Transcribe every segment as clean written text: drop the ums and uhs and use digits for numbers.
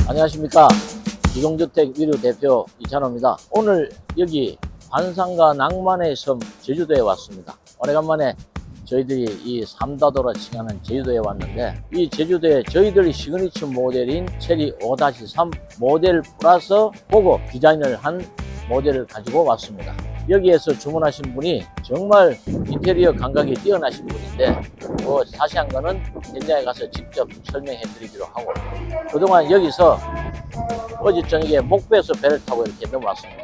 안녕하십니까. 이동주택 위류 대표 이찬호입니다. 오늘 여기 관상과 낭만의 섬 제주도에 왔습니다. 오래간만에 저희들이 이 삼다도라 칭하는 제주도에 왔는데, 이 제주도에 저희들이 시그니처 모델인 체리 5-3 모델 플러스 보고 디자인을 한 모델을 가지고 왔습니다. 여기에서 주문하신 분이 정말 인테리어 감각이 뛰어나신 분인데, 뭐 자세한 거는 현장에 가서 직접 설명해 드리기로 하고, 그동안 여기서 어제 저녁에 목배에서 배를 타고 이렇게 넘어왔습니다.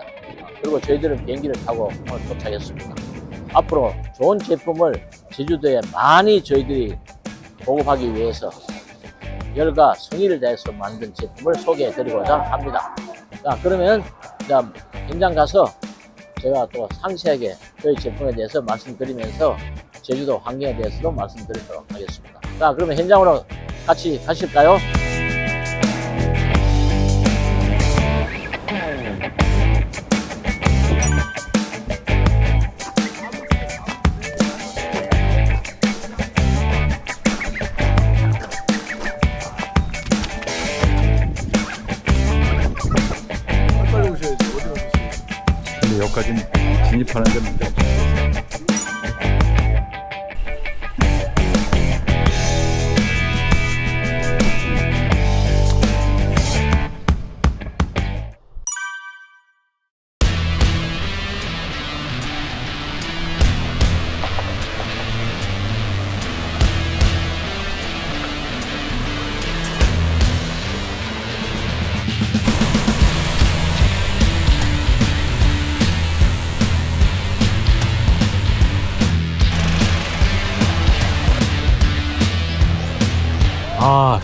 그리고 저희들은 비행기를 타고 오늘 도착했습니다. 앞으로 좋은 제품을 제주도에 많이 저희들이 보급하기 위해서 열과 성의를 다해서 만든 제품을 소개해 드리고자 합니다. 자, 그러면 현장 가서 제가 또 상세하게 저희 제품에 대해서 말씀드리면서 제주도 환경에 대해서도 말씀드리도록 하겠습니다. 자, 그러면 현장으로 같이 가실까요? 빨리 오셔야지. 어디 가셨어요? 근데 여기까지는 진입하는데 문제 없어요.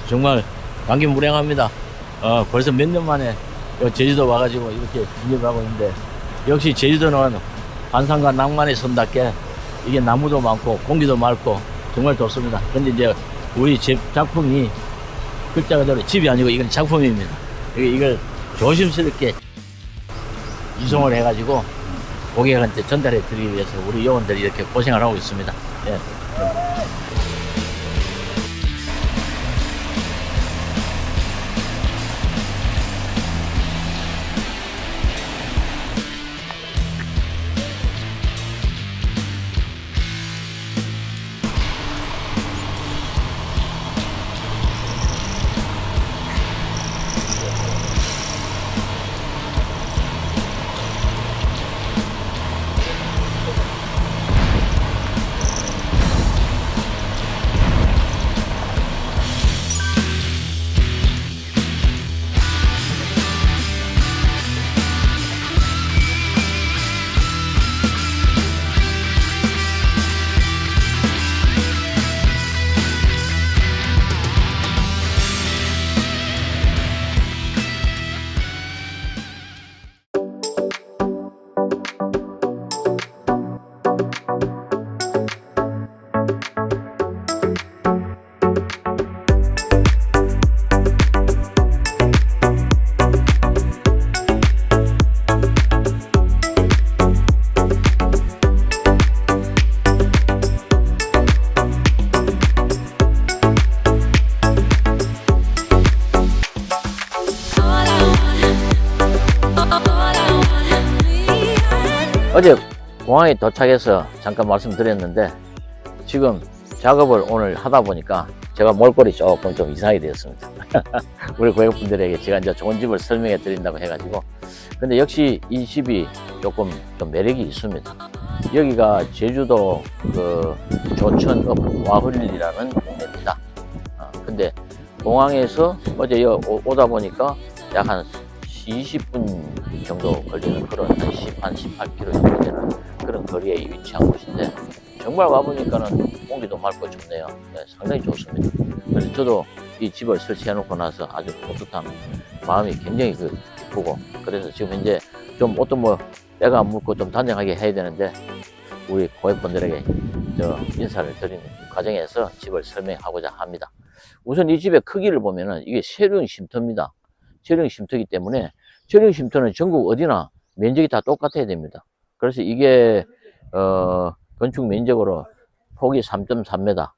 정말 감개무량합니다. 벌써 몇 년 만에 제주도 와가지고 이렇게 진입을 하고 있는데, 역시 제주도는 관상과 낭만의 섬답게 이게 나무도 많고 공기도 맑고 정말 좋습니다. 근데 이제 우리 작품이 글자 그대로 집이 아니고 이건 작품입니다. 이걸 조심스럽게 이송을 해가지고 고객한테 전달해 드리기 위해서 우리 요원들이 이렇게 고생을 하고 있습니다. 예. 어제 공항에 도착해서 잠깐 말씀드렸는데, 지금 작업을 오늘 하다 보니까 제가 몰골이 조금 좀 이상하게 되었습니다. 우리 고객분들에게 제가 이제 좋은 집을 설명해 드린다고 해가지고. 근데 역시 이 집이 조금 좀 매력이 있습니다. 여기가 제주도 그 조천읍 와훌리라는 동네입니다. 근데 공항에서 어제 오다 보니까 약 한 20분 정도 걸리는 그런 한 18km 정도 되는 그런 거리에 위치한 곳인데, 정말 와보니까는 공기도 맑고 좋네요. 네, 상당히 좋습니다. 그래서 저도 이 집을 설치해 놓고 나서 아주 뿌듯한 마음이 굉장히 기쁘고, 그래서 지금 현재 좀 어떤 때가 안 묻고 좀 단정하게 해야 되는데, 우리 고객분들에게 인사를 드리는 과정에서 집을 설명하고자 합니다. 우선 이 집의 크기를 보면은 이게 세륜 쉼터입니다. 세륜 쉼터이기 때문에 세륜 쉼터는 전국 어디나 면적이 다 똑같아야 됩니다. 그래서 이게 건축 면적으로 폭이 3.3m,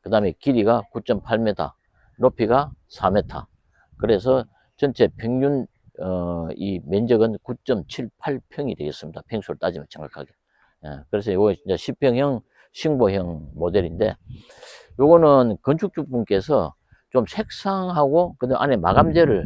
그 다음에 길이가 9.8m, 높이가 4m. 그래서 전체 평균 이 면적은 9.78평이 되겠습니다. 평수를 따지면 정확하게. 예, 그래서 이거 이제 10평형 싱보형 모델인데, 요거는 건축주분께서 좀 색상하고 그다음 안에 마감재를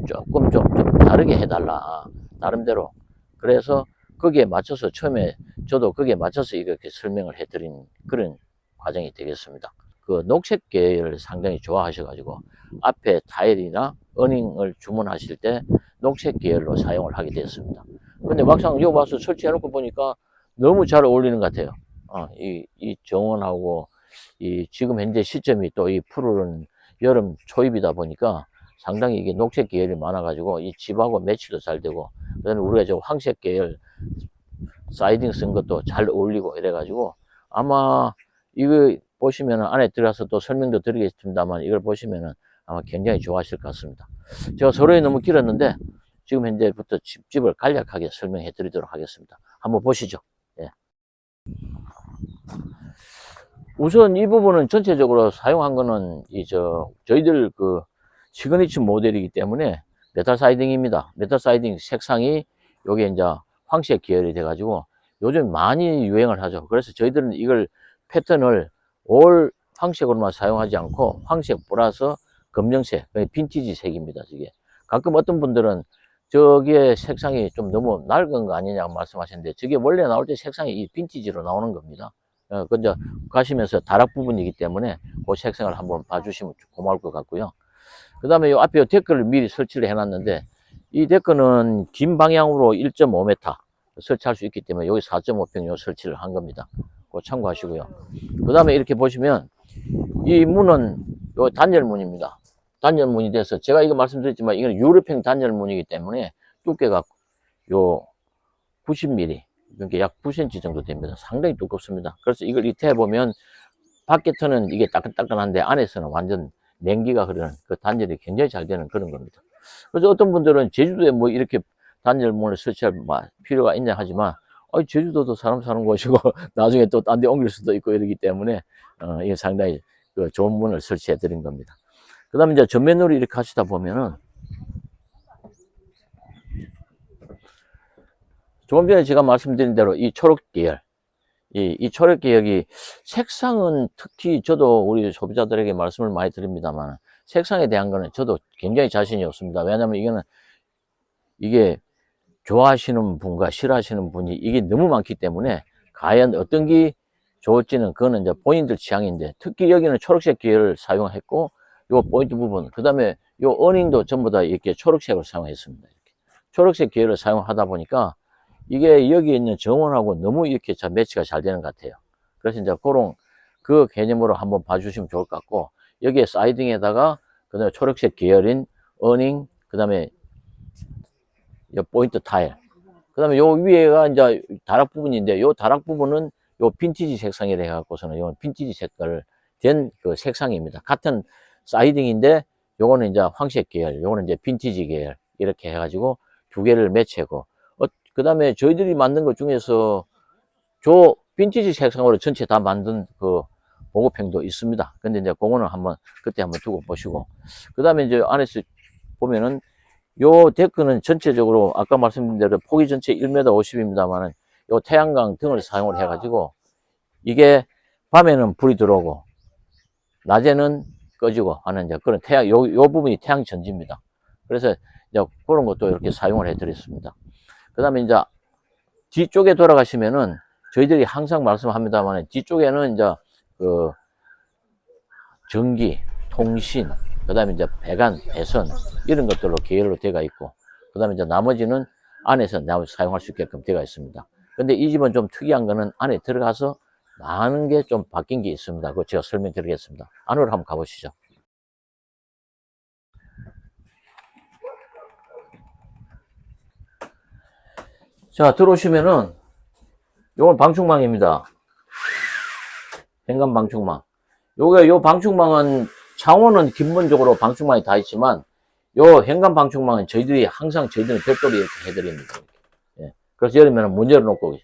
조금 좀 다르게 해달라, 나름대로. 그래서 거기에 맞춰서 처음에 저도 거기에 맞춰서 이렇게 설명을 해드린 그런 과정이 되겠습니다. 그 녹색 계열을 상당히 좋아하셔가지고 앞에 타일이나 어닝을 주문하실 때 녹색 계열로 사용을 하게 되었습니다. 근데 막상 이거 와서 설치해놓고 보니까 너무 잘 어울리는 것 같아요. 이 정원하고 이 지금 현재 시점이 또 이 푸르른 여름 초입이다 보니까 상당히 이게 녹색 계열이 많아가지고 이 집하고 매치도 잘 되고, 그다음에 우리가 저 황색 계열 사이딩 쓴 것도 잘 어울리고 이래가지고, 아마 이거 보시면은 안에 들어가서 또 설명도 드리겠습니다만, 이걸 보시면은 아마 굉장히 좋아하실 것 같습니다. 제가 서론이 너무 길었는데 지금 현재부터 집을 간략하게 설명해 드리도록 하겠습니다. 한번 보시죠. 예. 우선 이 부분은 전체적으로 사용한 거는 저희들 그 시그니처 모델이기 때문에 메탈 사이딩입니다. 메탈 사이딩 색상이 요게 이제 황색 계열이 돼 가지고 요즘 많이 유행을 하죠. 그래서 저희들은 이걸 패턴을 올 황색으로만 사용하지 않고 황색 플러스 검정색, 빈티지 색입니다. 저게 가끔 어떤 분들은 저기에 색상이 좀 너무 낡은 거 아니냐고 말씀하셨는데, 저게 원래 나올 때 색상이 이 빈티지로 나오는 겁니다. 근데 가시면서 다락 부분이기 때문에 그 색상을 한번 봐주시면 고마울 것 같고요. 그 다음에 이 앞에 데크를 미리 설치를 해놨는데, 이 데크는 긴 방향으로 1.5m 설치할 수 있기 때문에 여기 4.5평 요 설치를 한 겁니다. 그거 참고하시고요. 그 다음에 이렇게 보시면 이 문은 요 단열문입니다. 단열문이 돼서 제가 이거 말씀드렸지만 이건 유럽형 단열문이기 때문에 두께가 요 90mm, 그러니까 약 9cm 정도 됩니다. 상당히 두껍습니다. 그래서 이걸 이태 해보면 밖에서는 이게 따끈따끈한데 안에서는 완전 냉기가 흐르는 그 단열이 굉장히 잘 되는 그런 겁니다. 그래서 어떤 분들은 제주도에 뭐 이렇게 단열문을 설치할 필요가 있냐 하지만, 제주도도 사람 사는 곳이고 나중에 또 딴 데 옮길 수도 있고 이러기 때문에 이게 상당히 그 좋은 문을 설치해 드린 겁니다. 그 다음에 이제 전면으로 이렇게 하시다 보면은, 조금 전에 제가 말씀드린 대로 이 초록 계열, 이 초록 계열이 색상은 특히 저도 우리 소비자들에게 말씀을 많이 드립니다만, 색상에 대한 거는 저도 굉장히 자신이 없습니다. 왜냐하면 이게 좋아하시는 분과 싫어하시는 분이 이게 너무 많기 때문에 과연 어떤 게 좋을지는 그거는 이제 본인들 취향인데, 특히 여기는 초록색 계열을 사용했고, 요 포인트 부분, 그 다음에 요 어닝도 전부 다 이렇게 초록색을 사용했습니다. 이렇게. 초록색 계열을 사용하다 보니까 이게 여기 있는 정원하고 너무 이렇게 매치가 잘 되는 것 같아요. 그래서 이제 그런 그 개념으로 한번 봐주시면 좋을 것 같고, 여기에 사이딩에다가 그 다음에 초록색 계열인 어닝, 그 다음에 요 포인트 타일, 그 다음에 요 위에가 이제 다락 부분인데, 요 다락 부분은 요 빈티지 색상이라 해갖고서는 요 빈티지 색깔을 된 그 색상입니다. 같은 사이딩인데 요거는 이제 황색 계열, 요거는 이제 빈티지 계열, 이렇게 해가지고 두 개를 매치하고, 그 다음에 저희들이 만든 것 중에서 저 빈티지 색상으로 전체 다 만든 그 보급형도 있습니다. 근데 이제 그거는 그때 한번 두고 보시고, 그 다음에 이제 안에서 보면은 요 데크는 전체적으로 아까 말씀드린 대로 폭이 전체 1m 50입니다만은 요 태양광 등을 사용을 해가지고 이게 밤에는 불이 들어오고 낮에는 꺼지고 하는 이제 그런 요 부분이 태양 전지입니다. 그래서 이제 그런 것도 이렇게 사용을 해드렸습니다. 그 다음에 이제 뒤쪽에 돌아가시면은 저희들이 항상 말씀합니다만, 뒤쪽에는 이제 그 전기, 통신, 그 다음에 이제 배관, 배선 이런 것들로 계열로 되어 있고, 그 다음에 이제 나머지는 안에서 사용할 수 있게끔 되어 있습니다. 근데 이 집은 좀 특이한 거는 안에 들어가서 많은 게 좀 바뀐 게 있습니다. 그거 제가 설명드리겠습니다. 안으로 한번 가보시죠. 자, 들어오시면은 요건 방충망입니다. 현관 방충망. 요 방충망은 창호는 기본적으로 방충망이 다 있지만, 요 현관 방충망은 저희들은 별도로 이렇게 해드립니다. 예. 그래서 여름에는 문 열어놓고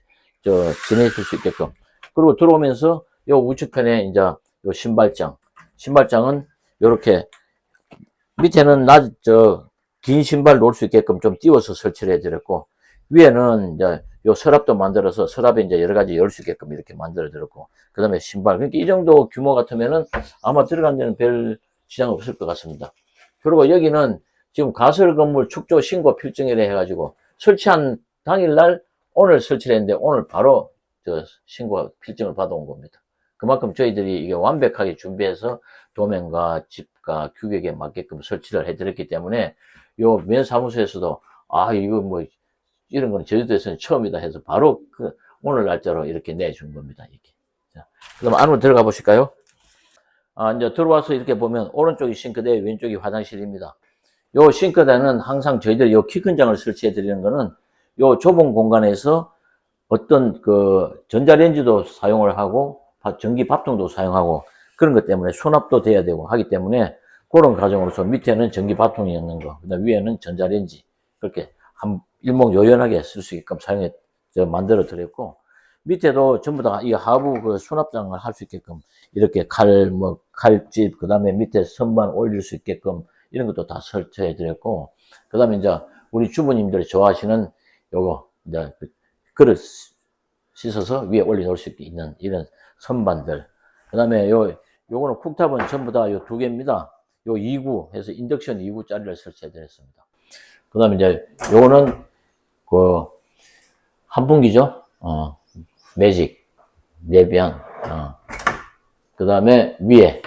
지내실 수 있게끔. 그리고 들어오면서 요 우측편에 이제 요 신발장은 요렇게 밑에는 긴 신발 놓을 수 있게끔 좀 띄워서 설치를 해드렸고, 위에는 이제 요 서랍도 만들어서 서랍에 이제 여러 가지 열 수 있게끔 이렇게 만들어 드렸고, 그 다음에 신발. 그러니까 이 정도 규모 같으면은 아마 들어간 데는 별 지장 없을 것 같습니다. 그리고 여기는 지금 가설 건물 축조 신고 필증이라 해가지고 설치한 당일날 오늘 설치를 했는데 오늘 바로 저 신고 필증을 받아온 겁니다. 그만큼 저희들이 이게 완벽하게 준비해서 도면과 집과 규격에 맞게끔 설치를 해드렸기 때문에 요 면사무소에서도 아 이거 뭐 이런 거는 제주도에서는 처음이다 해서 바로 그 오늘 날짜로 이렇게 내준 겁니다. 이렇게. 자, 그럼 안으로 들어가 보실까요? 이제 들어와서 이렇게 보면 오른쪽이 싱크대, 왼쪽이 화장실입니다. 요 싱크대는 항상 저희들이 요 키 큰 장을 설치해 드리는 거는 요 좁은 공간에서 어떤 그 전자레인지도 사용을 하고 전기 밥통도 사용하고 그런 것 때문에 수납도 돼야 되고 하기 때문에 그런 과정으로서 밑에는 전기 밥통이 있는 거, 그다음 위에는 전자레인지 그렇게 일목요연하게 쓸 수 있게끔 만들어 드렸고 밑에도 전부 다 이 하부 그 수납장을 할 수 있게끔 이렇게 칼집 그다음에 밑에 선반 올릴 수 있게끔 이런 것도 다 설치해 드렸고 그다음에 이제 우리 주부님들이 좋아하시는 요거 이제 그릇 씻어서 위에 올려놓을 수 있는 이런 선반들. 그 다음에 요거는 쿡탑은 전부 다 요 두 개입니다. 요 2구 해서 인덕션 2구짜리를 설치해 드렸습니다. 그 다음에 이제 요거는 그 한풍기죠. 매직, 네비안. 그 다음에 위에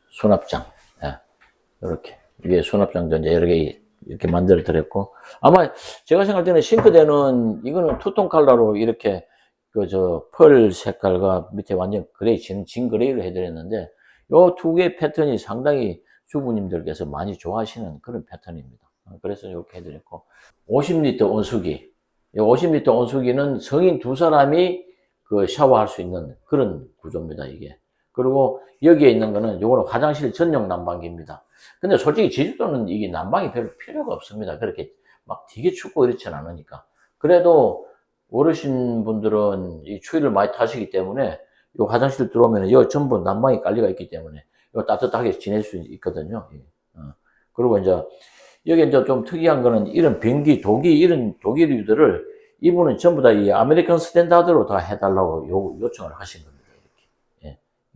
수납장. 이렇게 위에 수납장도 이제 여러 개 이렇게 만들어 드렸고 아마 제가 생각할 때는 싱크대는 이거는 투톤 컬러로 이렇게 펄 색깔과 밑에 완전 그레이 진 그레이를 해드렸는데 요 두 개 패턴이 상당히 주부님들께서 많이 좋아하시는 그런 패턴입니다. 그래서 이렇게 해드렸고 50리터 온수기 이 50리터 온수기는 성인 두 사람이 그 샤워할 수 있는 그런 구조입니다. 이게 그리고 여기에 있는 거는 요거는 화장실 전용 난방기입니다. 근데 솔직히 제주도는 이게 난방이 별로 필요가 없습니다. 그렇게 막 되게 춥고 이렇진 않으니까. 그래도 어르신 분들은 이 추위를 많이 타시기 때문에 요 화장실 들어오면 요 전부 난방이 깔려가 있기 때문에 요 따뜻하게 지낼 수 있거든요. 그리고 이제 여기 이제 좀 특이한 거는 이런 변기, 이런 독일유들을 이분은 전부 다 이 아메리칸 스탠다드로 다 해달라고 요청을 하신 겁니다.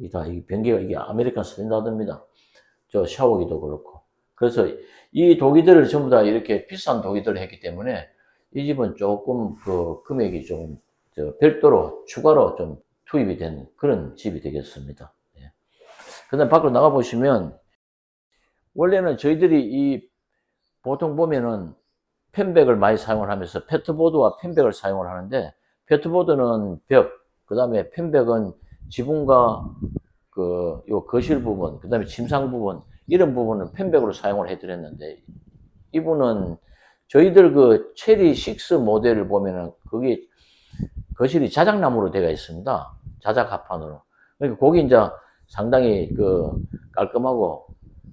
이 변기가 이게 아메리칸 스탠다드입니다. 저 샤워기도 그렇고. 그래서 이 도기들을 전부 다 이렇게 비싼 도기들을 했기 때문에 이 집은 조금 그 금액이 좀 별도로 추가로 좀 투입이 된 그런 집이 되겠습니다. 그 다음 밖으로 나가 보시면 원래는 저희들이 이 보통 보면은 펜백을 많이 사용을 하면서 페트보드와 펜백을 사용을 하는데 페트보드는 벽, 그 다음에 펜백은 지붕과 요 거실 부분, 그 다음에 침상 부분, 이런 부분은 펜백으로 사용을 해드렸는데, 이분은 저희들 그 체리 6 모델을 보면은 그게 거실이 자작나무로 되어 있습니다. 자작 합판으로. 그러니까 거기 이제 상당히 그 깔끔하고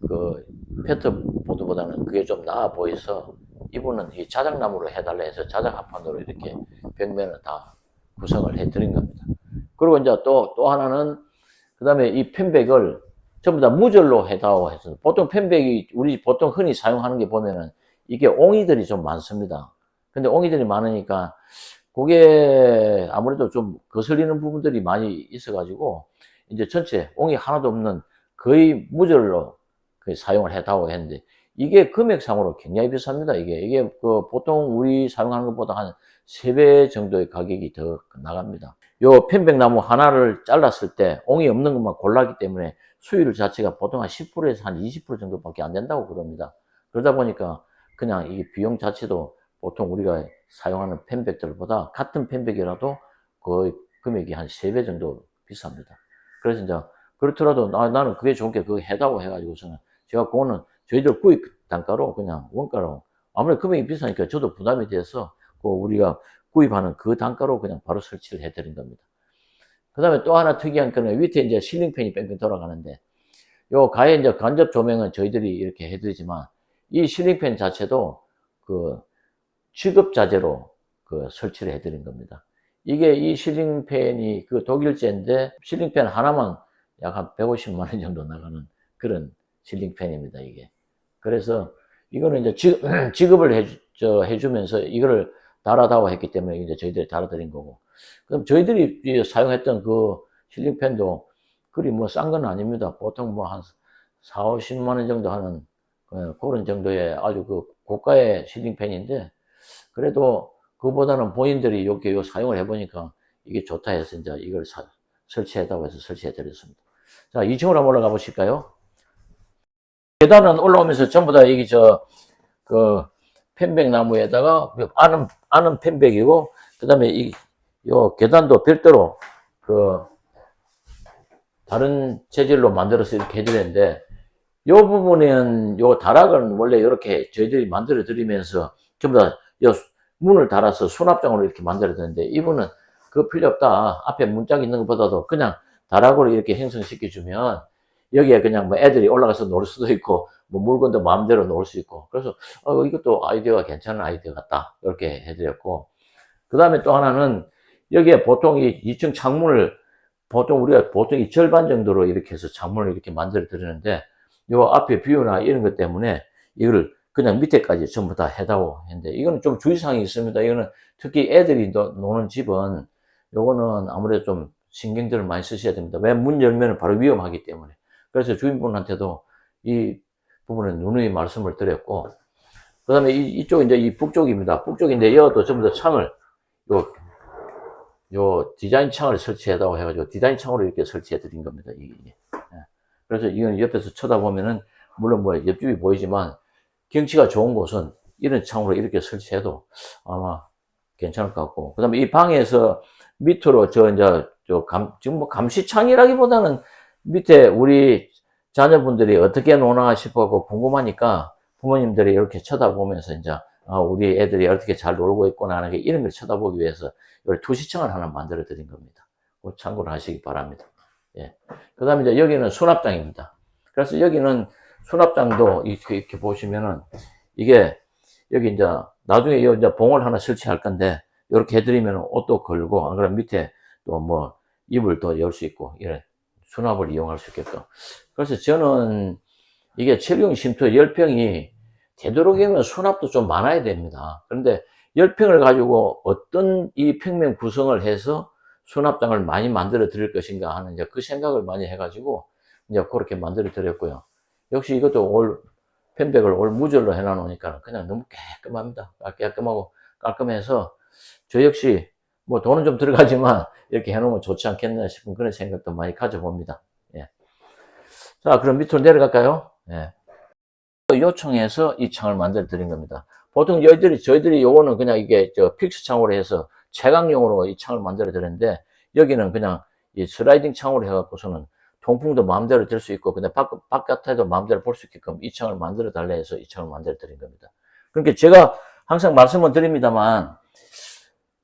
그 페트보드보다는 그게 좀 나아 보여서 이분은 이 자작나무로 해달라 해서 자작 합판으로 이렇게 벽면을 다 구성을 해드린 겁니다. 그리고 이제 또 하나는 그 다음에 이 펜백을 전부 다 무절로 해다오 해서 보통 펜백이 우리 보통 흔히 사용하는 게 보면은 이게 옹이들이 좀 많습니다. 근데 옹이들이 많으니까 그게 아무래도 좀 거슬리는 부분들이 많이 있어가지고 이제 전체 옹이 하나도 없는 거의 무절로 사용을 해다오 했는데 이게 금액상으로 굉장히 비쌉니다. 이게 그 보통 우리 사용하는 것보다 한 3배 정도의 가격이 더 나갑니다. 요 편백나무 하나를 잘랐을 때 옹이 없는 것만 골랐기 때문에 수율 자체가 보통 한 10%에서 한 20% 정도밖에 안 된다고 그럽니다. 그러다 보니까 그냥 이 비용 자체도 보통 우리가 사용하는 편백들보다 같은 편백이라도 거의 금액이 한 3배 정도 비쌉니다. 그래서 이제 그렇더라도 나는 그게 좋은 게 그거 해다고 해가지고서는 제가 그거는 저희들 구입 단가로 그냥 원가로 아무래도 금액이 비싸니까 저도 부담이 돼서 우리가 구입하는 그 단가로 그냥 바로 설치를 해드린 겁니다. 그 다음에 또 하나 특이한 거는 밑에 이제 실링팬이 뺑뺑 돌아가는데 요 가에 이제 간접 조명은 저희들이 이렇게 해드리지만 이 실링팬 자체도 그 취급자재로 설치를 해드린 겁니다. 이게 이 실링팬이 그 독일제인데 실링팬 하나만 약 한 150만 원 정도 나가는 그런 실링팬입니다, 이게. 그래서 이거는 이제 지급을 해주면서 이거를 달아다오 했기 때문에 이제 저희들이 달아드린 거고. 그럼 저희들이 사용했던 그 실링팬도 그리 뭐 싼 건 아닙니다. 보통 뭐 한 4, 50만 원 정도 하는 그런 정도의 아주 그 고가의 실링팬인데, 그래도 그보다는 본인들이 이렇게 요 사용을 해보니까 이게 좋다 해서 이제 이걸 설치했다고 해서 설치해 드렸습니다. 자, 2층으로 한번 올라가 보실까요? 계단은 올라오면서 전부 다 여기 그 편백 나무에다가 아는 편백이고, 그 다음에 요 계단도 별도로 다른 재질로 만들어서 이렇게 해드렸는데, 요 부분은 요 다락은 원래 이렇게 저희들이 만들어 드리면서 전부 다 요 문을 달아서 수납장으로 이렇게 만들어 드렸는데, 이분은 그거 필요 없다. 앞에 문짝 있는 것보다도 그냥 다락으로 이렇게 형성시켜 주면 여기에 그냥 뭐 애들이 올라가서 놀 수도 있고, 뭐 물건도 마음대로 놓을 수 있고, 그래서 이것도 아이디어가 괜찮은 아이디어 같다 이렇게 해드렸고, 그 다음에 또 하나는 여기에 보통 이 2층 창문을 우리가 보통 이 절반 정도로 이렇게 해서 창문을 이렇게 만들어 드리는데, 요 앞에 뷰나 이런 것 때문에 이거를 그냥 밑에까지 전부 다 해다오 했는데, 이거는 좀 주의사항이 있습니다. 이거는 특히 애들이 노는 집은 요거는 아무래도 좀 신경들을 많이 쓰셔야 됩니다. 왜? 문 열면 바로 위험하기 때문에. 그래서 주인분한테도 이 부분은 누누이 말씀을 드렸고, 그 다음에 이쪽 이제 이 북쪽입니다. 북쪽인데 이것도 전부 다 창을 요 디자인 창을 설치해다고 해가지고 디자인 창으로 이렇게 설치해 드린 겁니다. 이게. 그래서 이건 옆에서 쳐다보면은 물론 뭐 옆집이 보이지만 경치가 좋은 곳은 이런 창으로 이렇게 설치해도 아마 괜찮을 것 같고, 그 다음에 이 방에서 밑으로 지금 뭐 감시창이라기보다는 밑에 우리 자녀분들이 어떻게 노나 싶어서 궁금하니까 부모님들이 이렇게 쳐다보면서 이제 우리 애들이 어떻게 잘 놀고 있구나 하는 게 이런 걸 쳐다보기 위해서 이 투시창을 하나 만들어 드린 겁니다. 참고를 하시기 바랍니다. 예. 그 다음에 이제 여기는 수납장입니다. 그래서 여기는 수납장도 이렇게 보시면은 이게 여기 이제 나중에 이제 봉을 하나 설치할 건데 이렇게 해드리면 옷도 걸고, 안 그러면 밑에 또 뭐 이불 또 열 수 있고 이런 수납을 이용할 수 있게끔. 그래서 저는 이게 7평 쉼터 10평이 되도록이면 수납도 좀 많아야 됩니다. 그런데 10평을 가지고 어떤 이 평면 구성을 해서 수납장을 많이 만들어 드릴 것인가 하는 이제 그 생각을 많이 해가지고 이제 그렇게 만들어 드렸고요. 역시 이것도 편백을 올 무절로 해놔놓으니까 그냥 너무 깔끔합니다. 깔끔하고 깔끔해서 저 역시 뭐 돈은 좀 들어가지만 이렇게 해놓으면 좋지 않겠나 싶은 그런 생각도 많이 가져봅니다. 예. 자, 그럼 밑으로 내려갈까요? 예. 요청해서 이 창을 만들어 드린 겁니다. 보통 저희들이 요거는 그냥 이게 픽스 창으로 해서 채광용으로 이 창을 만들어 드렸는데, 여기는 그냥 이 슬라이딩 창으로 해갖고서는 통풍도 마음대로 될 수 있고, 근데 바깥에도 마음대로 볼 수 있게끔 이 창을 만들어 달래 해서 이 창을 만들어 드린 겁니다. 그러니까 제가 항상 말씀을 드립니다만,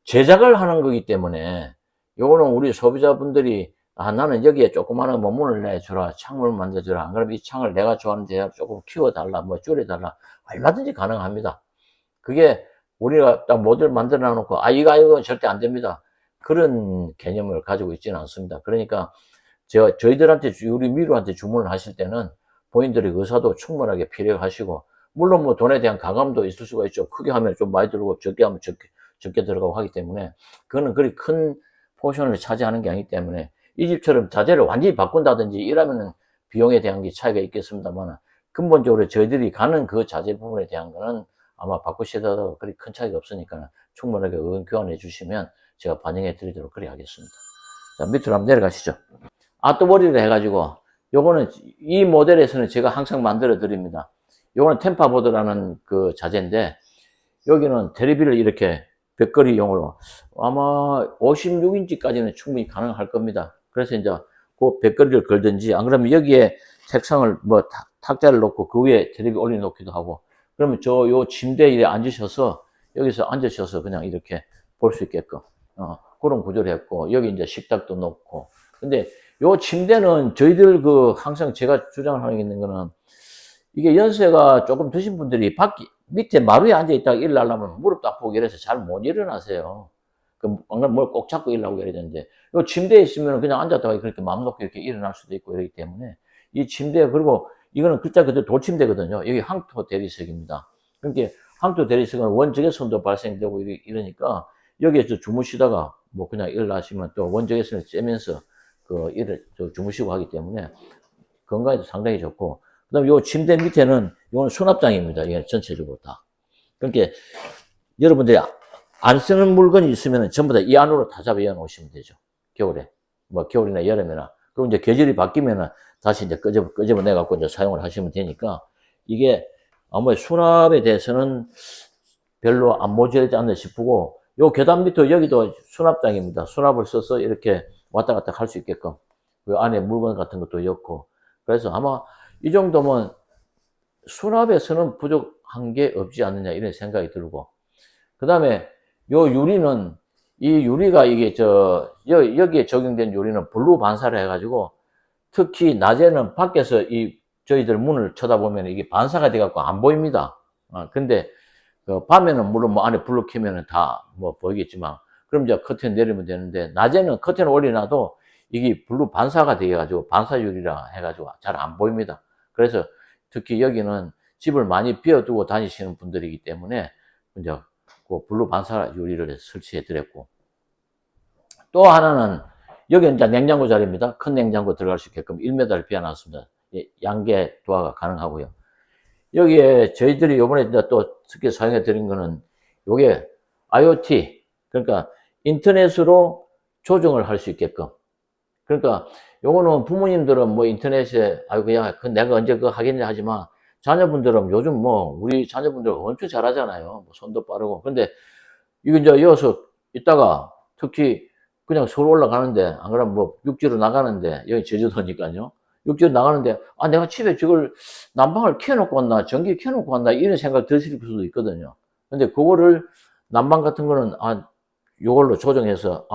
제작을 하는 거기 때문에 요거는 우리 소비자분들이 나는 여기에 조그마한 문을 내주라, 창문을 만들어주라, 안 그러면 이 창을 내가 좋아하는 대로 조금 키워달라, 뭐 줄여달라, 얼마든지 가능합니다. 그게 우리가 딱 모델 만들어 놓고 이거 절대 안 됩니다. 그런 개념을 가지고 있지는 않습니다. 그러니까 저희들한테 우리 미루한테 주문을 하실 때는 본인들의 의사도 충분하게 필요하시고, 물론 뭐 돈에 대한 가감도 있을 수가 있죠. 크게 하면 좀 많이 들어가고 적게 하면 적게 들어가고 하기 때문에 그거는 그리 큰 포션을 차지하는 게 아니기 때문에 이 집처럼 자재를 완전히 바꾼다든지 이러면은 비용에 대한 게 차이가 있겠습니다만, 근본적으로 저희들이 가는 그 자재 부분에 대한 거는 아마 바꾸시더라도 그리 큰 차이가 없으니까 충분하게 의견 교환해 주시면 제가 반영해 드리도록 그리 하겠습니다. 자, 밑으로 한번 내려가시죠. 아트머리를 해가지고 요거는 이 모델에서는 제가 항상 만들어 드립니다. 요거는 템파보드라는 그 자재인데, 여기는 테레비를 이렇게 벽걸이용으로 아마 56인치까지는 충분히 가능할 겁니다. 그래서 이제 그 벽걸이를 걸든지, 안 그러면 여기에 책상을 뭐 탁자를 놓고 그 위에 테레비 올려놓기도 하고, 그러면 요 침대에 앉으셔서 여기서 앉으셔서 그냥 이렇게 볼 수 있게끔 그런 구조를 했고, 여기 이제 식탁도 놓고. 근데 요 침대는 저희들 항상 제가 주장을 하고 있는 거는, 이게 연세가 조금 드신 분들이 밑에 마루에 앉아있다가 일어나려면 무릎도 아프고 이래서 잘 못 일어나세요. 뭘 꼭 잡고 일어나고 이래야 되는데, 요 침대에 있으면 그냥 앉았다가 그렇게 마음 놓고 이렇게 일어날 수도 있고 이러기 때문에, 이 침대, 그리고 이거는 글자 그대로 돌침대거든요. 여기 항토 대리석입니다. 그러니까 항토 대리석은 원적외선도 발생되고 이러니까 여기에서 주무시다가 뭐 그냥 일어나시면 또 원적외선을 쬐면서 주무시고 하기 때문에 건강에도 상당히 좋고, 그 다음에 요 침대 밑에는 요거는 수납장입니다. 이게 전체적으로 다. 그러니까 여러분들이 안 쓰는 물건이 있으면 전부 다 이 안으로 다 잡아 놓으시면 되죠. 겨울에. 뭐 겨울이나 여름이나. 그리고 이제 계절이 바뀌면은 다시 이제 끄집어내 갖고 이제 사용을 하시면 되니까, 이게 아무래도 수납에 대해서는 별로 안 모자라지 않나 싶고, 요 계단 밑에 여기도 수납장입니다. 수납을 써서 이렇게 왔다 갔다 할 수 있게끔. 그 안에 물건 같은 것도 넣고. 그래서 아마 이 정도면 수납에서는 부족한 게 없지 않느냐 이런 생각이 들고. 그 다음에 요 유리는, 이 유리가 이게 여기에 적용된 유리는 블루 반사를 해가지고, 특히 낮에는 밖에서 저희들 문을 쳐다보면 이게 반사가 돼갖고 안 보입니다. 근데 밤에는 물론 뭐 안에 불을 켜면은 다 뭐 보이겠지만, 그럼 이제 커튼 내리면 되는데, 낮에는 커튼 올려놔도 이게 블루 반사가 돼가지고 반사 유리라 해가지고 잘 안 보입니다. 그래서 특히 여기는 집을 많이 비워두고 다니시는 분들이기 때문에 이제 그 블루 반사 유리를 설치해 드렸고, 또 하나는 여기 이제 냉장고 자리입니다. 큰 냉장고 들어갈 수 있게끔 1m를 비워놨습니다. 양계 도화가 가능하고요. 여기에 저희들이 요번에 이제 또 특히 사용해 드린 거는 요게 IoT, 그러니까 인터넷으로 조정을 할 수 있게끔. 그러니까 요거는 부모님들은 뭐 인터넷에 아이고 야 내가 언제 그거 하겠냐 하지만, 자녀분들은 요즘 뭐 우리 자녀분들 엄청 잘하잖아요. 뭐 손도 빠르고. 근데 이거 이제 이어서 있다가 특히 그냥 서울 올라가는데, 안 그러면 뭐 육지로 나가는데, 여기 제주도니까요. 육지로 나가는데, 내가 집에 저걸 난방을 켜놓고 왔나, 전기 켜놓고 왔나, 이런 생각 드실 수도 있거든요. 근데 그거를, 난방 같은 거는, 요걸로 조정해서,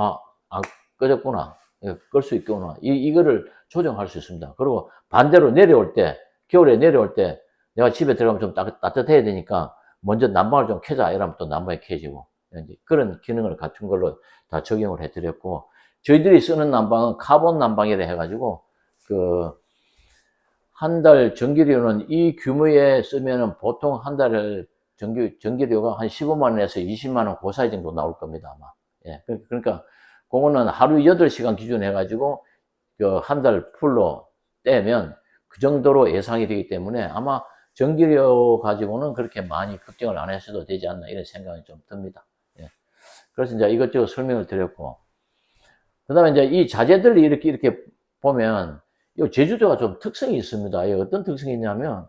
꺼졌구나. 끌 수 있구나. 이거를 조정할 수 있습니다. 그리고 반대로 내려올 때, 겨울에 내려올 때, 내가 집에 들어가면 좀 따뜻해야 되니까, 먼저 난방을 좀 켜자. 이러면 또 난방이 켜지고. 그런 기능을 같은 걸로 다 적용을 해드렸고, 저희들이 쓰는 난방은 카본 난방이라 해가지고, 한 달 전기료는 이 규모에 쓰면은 보통 한 달 전기료가 한 15만원에서 20만원 그 사이 정도 나올 겁니다, 아마. 예. 그러니까, 그거는 하루 8시간 기준 해가지고, 한 달 풀로 떼면 그 정도로 예상이 되기 때문에 아마 전기료 가지고는 그렇게 많이 걱정을 안 하셔도 되지 않나 이런 생각이 좀 듭니다. 예. 그래서 이제 이것저것 설명을 드렸고, 그 다음에 이제 이 자재들이 이렇게 보면, 이 제주도가 좀 특성이 있습니다. 어떤 특성이 있냐면,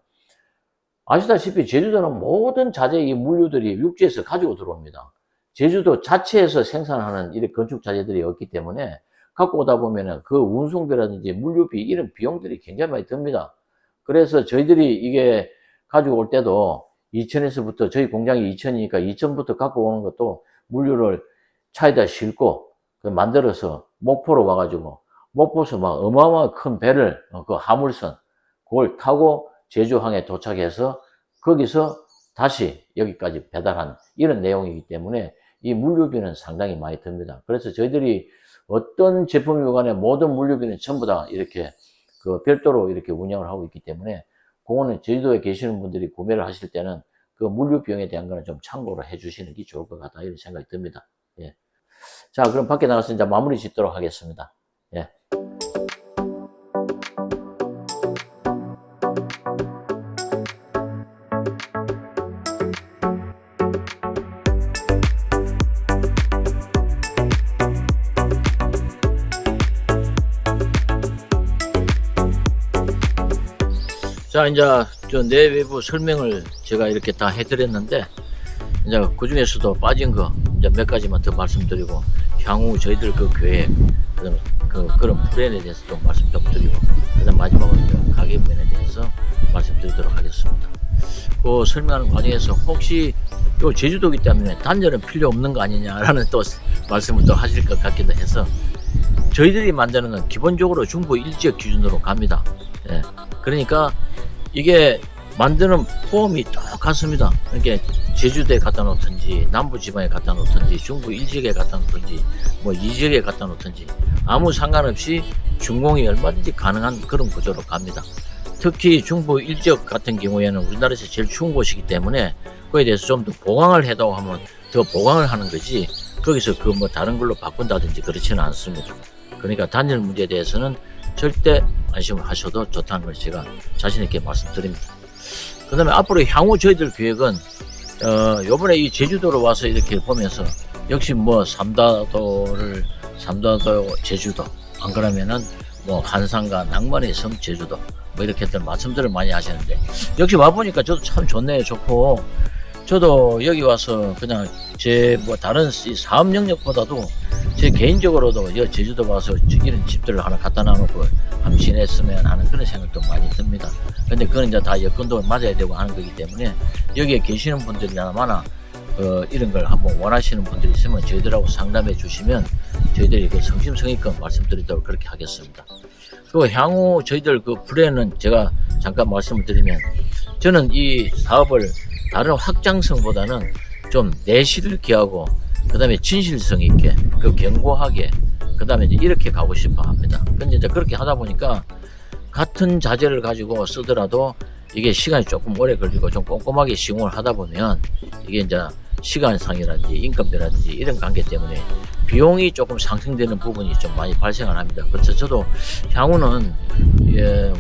아시다시피 제주도는 모든 자재 이 물류들이 육지에서 가지고 들어옵니다. 제주도 자체에서 생산하는 이런 건축 자재들이 없기 때문에 갖고 오다 보면은 그 운송비라든지 물류비 이런 비용들이 굉장히 많이 듭니다. 그래서 저희들이 이게 가지고 올 때도 이천에서부터, 저희 공장이 이천이니까 이천부터 갖고 오는 것도 물류를 차에다 싣고 만들어서 목포로 와가지고, 목포에서 막 어마어마한 큰 배를, 그 화물선, 그걸 타고 제주항에 도착해서 거기서 다시 여기까지 배달한 이런 내용이기 때문에 이 물류비는 상당히 많이 듭니다. 그래서 저희들이 어떤 제품이 간에 모든 물류비는 전부 다 이렇게 별도로 이렇게 운영을 하고 있기 때문에, 그거는 제주도에 계시는 분들이 구매를 하실 때는 그 물류 비용에 대한 거는 좀 참고를 해 주시는 게 좋을 것 같다 이런 생각이 듭니다. 예. 자, 그럼 밖에 나가서 이제 마무리 짓도록 하겠습니다. 예. 자, 이제 저 내외부 설명을 제가 이렇게 다 해드렸는데, 이제 그 중에서도 빠진 거 이제 몇 가지만 더 말씀드리고, 향후 저희들 그 계획, 그런 플랜에 대해서 좀 말씀 좀 드리고, 그다음 마지막으로 가계부에 대해서 말씀드리도록 하겠습니다. 그 설명하는 과정에서 혹시 요 제주도이기 때문에 단열은 필요 없는 거 아니냐라는 또 말씀을 또 하실 것 같기도 해서, 저희들이 만드는 건 기본적으로 중부 일지역 기준으로 갑니다. 예. 그러니까 이게 만드는 폼이 똑같습니다. 그러니까 제주도에 갖다 놓든지, 남부지방에 갖다 놓든지, 중부 일지역에 갖다 놓든지, 뭐 이지역에 갖다 놓든지 아무 상관없이 준공이 얼마든지 가능한 그런 구조로 갑니다. 특히 중부 일지역 같은 경우에는 우리나라에서 제일 추운 곳이기 때문에 그에 대해서 좀 더 보강을 해다고 하면 더 보강을 하는 거지 거기서 그 뭐 다른 걸로 바꾼다든지 그렇지는 않습니다. 그러니까 단열 문제에 대해서는 절대 안심을 하셔도 좋다는 걸 제가 자신 있게 말씀드립니다. 그 다음에 앞으로 향후 저희들 계획은 요번에 이 제주도로 와서 이렇게 보면서 역시 뭐 삼다도 제주도 안 그러면은 뭐 한산과 낭만의 섬 제주도 뭐 이렇게들 말씀들을 많이 하시는데 역시 와보니까 저도 참 좋네요. 좋고 저도 여기 와서 그냥 제 뭐 다른 이 사업 영역보다도 제 개인적으로도 여 제주도 와서 이런 집들을 하나 갖다 놔놓고 한번 지냈으면 하는 그런 생각도 많이 듭니다. 근데 그건 이제 다 여건도 맞아야 되고 하는 거기 때문에 여기에 계시는 분들이나마나 이런 걸 한번 원하시는 분들이 있으면 저희들하고 상담해 주시면 저희들이 그 성심성의껏 말씀드리도록 그렇게 하겠습니다. 그리고 향후 저희들 그 플랜은 제가 잠깐 말씀을 드리면 저는 이 사업을 다른 확장성보다는 좀 내실을 기하고 그 다음에 진실성 있게 그 견고하게 그 다음에 이제 이렇게 가고 싶어 합니다. 근데 이제 그렇게 하다 보니까 같은 자재를 가지고 쓰더라도 이게 시간이 조금 오래 걸리고 좀 꼼꼼하게 시공을 하다 보면 이게 이제 시간상이라든지 인건비라든지 이런 관계 때문에 비용이 조금 상승되는 부분이 좀 많이 발생을 합니다. 그래서 저도 향후는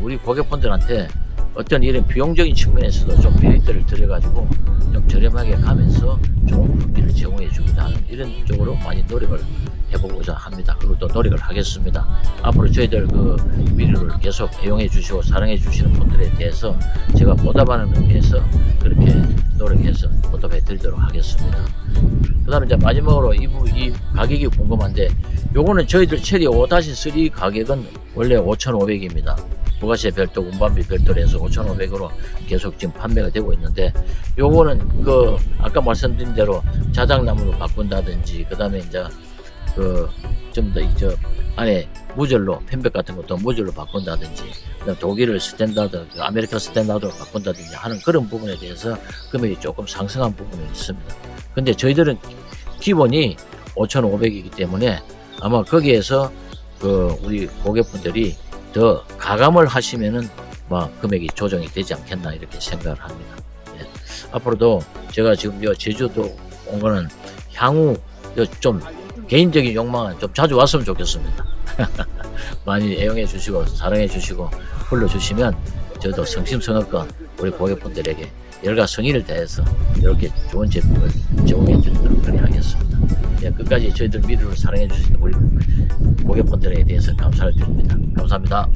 우리 고객분들한테 어떤 이런 비용적인 측면에서도 좀 메리트를 들여가지고 좀 저렴하게 가면서 좋은 품질을 제공해 주기도 하는 이런 쪽으로 많이 노력을 해보고자 합니다. 그리고 또 노력을 하겠습니다. 앞으로 저희들 그 미래를 계속 애용해 주시고 사랑해 주시는 분들에 대해서 제가 보답하는 의미에서 그렇게 노력해서 보답해 드리도록 하겠습니다. 그 다음에 이제 마지막으로 이 가격이 궁금한데 요거는 저희들 체리 5-3 가격은 원래 5,500입니다. 부가세 별도, 운반비 별도로 해서 5,500으로 계속 지금 판매가 되고 있는데 요거는 그 아까 말씀드린 대로 자작나무로 바꾼다든지 그 다음에 이제 그 좀 더 저 안에 무절로 펜백 같은 것도 무절로 바꾼다든지 그다음 독일을 스탠다드, 아메리카 스탠다드로 바꾼다든지 하는 그런 부분에 대해서 금액이 조금 상승한 부분이 있습니다. 근데 저희들은 기본이 5,500이기 때문에 아마 거기에서 그 우리 고객분들이 더 가감을 하시면은 뭐 금액이 조정이 되지 않겠나 이렇게 생각을 합니다. 예. 앞으로도 제가 지금 제주도 온 거는 향후 좀 개인적인 욕망은 좀 자주 왔으면 좋겠습니다. 많이 애용해 주시고 사랑해 주시고 불러주시면 저도 성심성의껏 우리 고객분들에게 열과 성의를 다해서 이렇게 좋은 제품을 제공해 드리도록 그렇게 하겠습니다. 예, 끝까지 저희들 미래를 사랑해 주시는 우리 고객분들에 대해서 감사를 드립니다. 감사합니다.